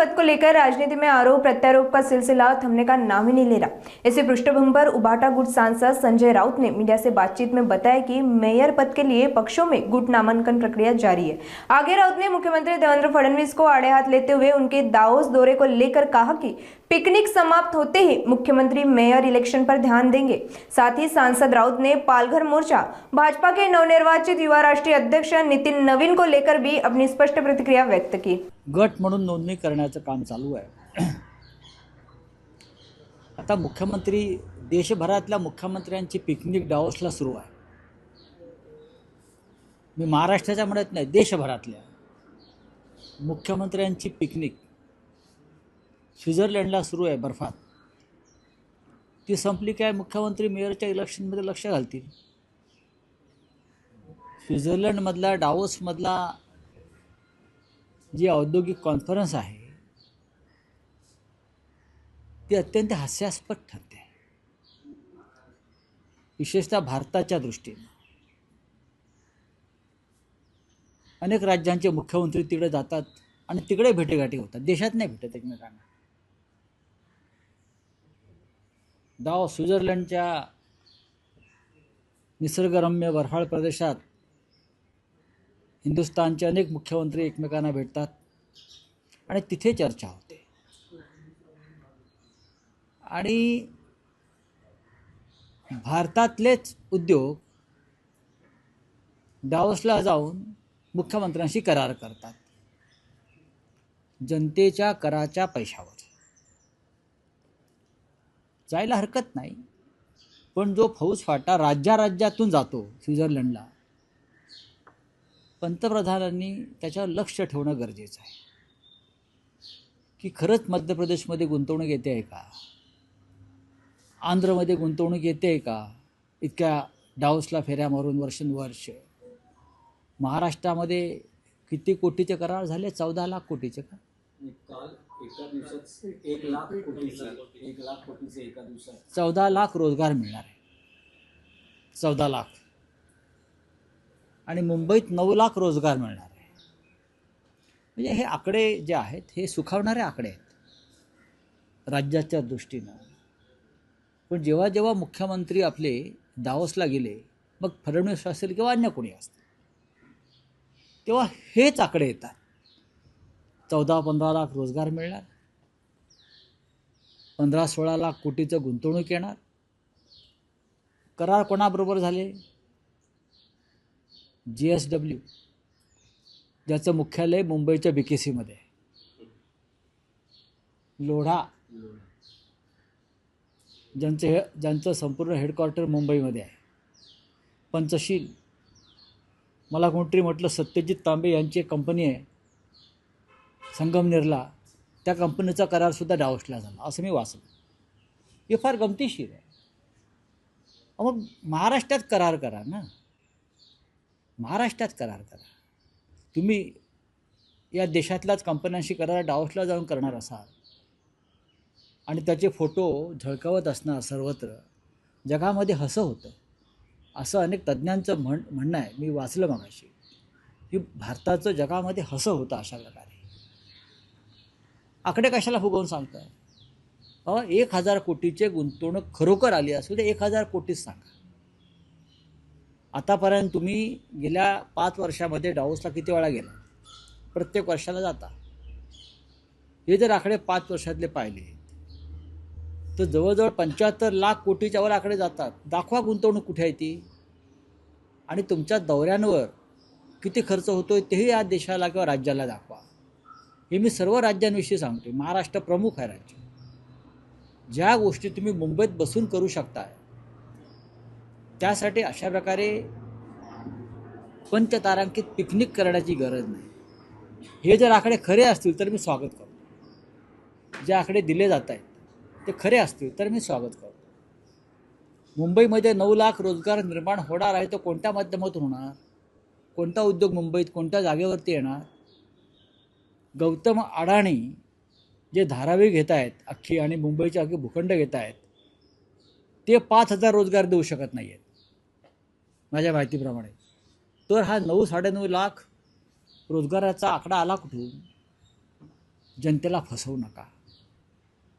पद को लेकर राजनीति में आरोप प्रत्यारोप का सिलसिला थमने का नाम ही नहीं ले रहा। इसी पृष्ठभूमि पर उबाटा गुट सांसद संजय राउत ने मीडिया से बातचीत में बताया कि मेयर पद के लिए पक्षों में गुट नामांकन प्रक्रिया जारी है। आगे राउत ने मुख्यमंत्री देवेंद्र फडणवीस को आड़े हाथ लेते हुए उनके दावोस दौरे को लेकर कहा कि पिकनिक समाप्त होते ही मुख्यमंत्री मेयर इलेक्शन पर ध्यान देंगे। साथ ही सांसद राउत ने पालघर मोर्चा भाजपा के नवनिर्वाचित युवा राष्ट्रीय अध्यक्ष नितिन नवीन को लेकर भी अपनी स्पष्ट प्रतिक्रिया व्यक्त की। गट म्हणून नोंदणी करण्याचं काम चालू आहे। आता मुख्यमंत्री देशभरातल्या मुख्यमंत्र्यांची पिकनिक डावोसला सुरू आहे। मी महाराष्ट्राच्या म्हणत नाही, देशभरातल्या मुख्यमंत्र्यांची पिकनिक स्वित्झर्लंडला सुरू आहे बर्फात। ती संपली काय मुख्यमंत्री मेयरच्या इलेक्शनमध्ये लक्ष घालतील। स्वित्झर्लंडमधला डावोसमधला जी औद्योगिक कॉन्फरन्स आहे ती अत्यंत हास्यास्पद ठरते, विशेषतः भारताच्या दृष्टीने। अनेक राज्यांचे मुख्यमंत्री तिकडे जातात आणि तिकडे भेटेगाठी होतात, देशात नाही भेटत एकमेकांना। स्वित्झर्लंडच्या निसर्गरम्य बर्फाळ प्रदेशात हिंदुस्थानचे अनेक मुख्यमंत्री एकमेकांना भेटतात आणि तिथे चर्चा होते। आणि भारतातलेच उद्योग डावोसला जाऊन मुख्यमंत्र्यांशी करार करतात जनतेच्या कराच्या पैशावर। जायला हरकत नाही, पण जो फौजफाटा राज्यातून जातो स्वित्झर्लंडला, पंतप्रधानांनी त्याच्यावर लक्ष ठेवणं गरजेचं आहे की खरंच मध्य प्रदेशमध्ये गुंतवणूक येते आहे का, आंध्रमध्ये गुंतवणूक येते आहे का, इतक्या डावोसला फेऱ्या मारून वर्षानुवर्ष। महाराष्ट्रामध्ये किती कोटीचे करार झाले? 14 लाख कोटीचे का? एका दिवसात 1 लाख कोटीचे एका दिवसात 14 लाख रोजगार मिळणार आहे, 14 लाख। आणि मुंबईत 9 लाख रोजगार मिळणार आहे। म्हणजे हे आकडे जे आहेत हे सुखावणारे आकडे आहेत राज्याच्या दृष्टीनं। पण जेव्हा जेव्हा मुख्यमंत्री आपले दावोसला गेले, मग फडणवीस असेल किंवा अन्य कोणी असतील, तेव्हा हेच आकडे येतात। 14-15 लाख रोजगार मिळणार, 15-16 लाख कोटीचं गुंतवणूक येणार। करार कोणाबरोबर झाले? GSW, ज्याचं मुख्यालय मुंबईच्या BKC मध्ये आहे, लोढा ज्यांचं संपूर्ण हेडक्वार्टर मुंबईमध्ये आहे, पंचशील, मला कोणतरी म्हटलं सत्यजित तांबे यांची एक कंपनी आहे संगमनेरला, त्या कंपनीचा करारसुद्धा डावोसला झाला असं मी वाचलं। हे फार गमतीशीर आहे। मग महाराष्ट्रात करार करा ना, महाराष्ट्रात करार करा। तुम्ही या देशातल्याच कंपन्यांशी करार डावोसला जाऊन करणार असाल आणि त्याचे फोटो झळकावत असणार सर्वत्र, जगामध्ये हसं होतं असं अनेक तज्ज्ञांचं म्हणणं आहे। मी वाचलं मगाशी की भारताचं जगामध्ये हसं होतं अशा प्रकारे। आकडे कशाला फुगवून सांगताय? 1000 कोटीचे गुंतवणूक खरोखर आली असेल तर 1000 कोटीच सांगा। आतापर्यंत तुम्ही गेल्या 5 वर्षामध्ये डावोसला किती वेळा गेला? प्रत्येक वर्षाला जाता। हे जर आकडे 5 वर्षातले पाहिले तर जवळजवळ 75 लाख कोटीच्या वर आकडे जातात। दाखवा गुंतवणूक कुठे आहे ती, आणि तुमच्या दौऱ्यांवर किती खर्च होतोय तेही या देशाला किंवा राज्याला दाखवा। हे मी सर्व राज्यांविषयी सांगतो, महाराष्ट्र प्रमुख आहे राज्य। ज्या गोष्टी तुम्ही मुंबईत बसून करू शकताय त्यासाठी अशा प्रकारे पंचतारांकित पिकनिक करण्याची गरज नाही। हे जर आकडे खरे असतील तर मी स्वागत करतो, जे आकडे दिले जात आहेत ते खरे असतील तर मी स्वागत करतो। मुंबईमध्ये 9 लाख रोजगार निर्माण होणार आहे, तो कोणत्या माध्यमातून होणार? कोणता उद्योग मुंबईत कोणत्या जागेवरती येणार? गौतम अडाणी जे धारावी घेत आहेत अख्खी आणि मुंबईचे अख्खे भूखंड घेत आहेत, ते 5000 रोजगार देऊ शकत नाही आहेत माझ्या माहितीप्रमाणे। तर हा 9-9.5 लाख रोजगाराचा आकडा आला कुठून? जनतेला फसवू नका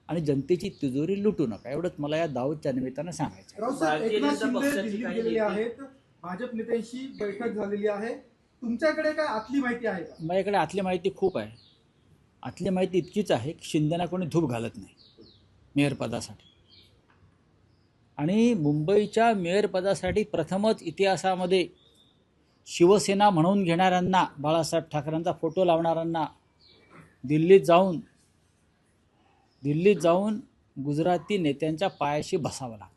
आणि जनतेची तिजोरी लुटू नका, एवढंच मला या दाऊदच्या निमित्तानं सांगायचं आहे. राऊत साहेब, भारतीय एकनाथ जनता शिंदे पक्षाची दिल्लीत काही गेलेले नेते- आहेत, भाजप नेत्यांशी बैठक झालेली आहे. तुमच्याकडे काय आतली माहिती आहे का? माझ्याकडे आतली माहिती खूप आहे. आतली माहिती इतकीच आहे की शिंदेना कोणी धूप घालत नाही मेयरपदासाठी. आणि मुंबईच्या मेयरपदासाठी प्रथमच इतिहासामध्ये शिवसेना म्हणून घेणाऱ्यांना, बाळासाहेब ठाकरेंचा फोटो लावणाऱ्यांना दिल्लीत जाऊन गुजराती नेत्यांच्या पायाशी बसावं लागतं.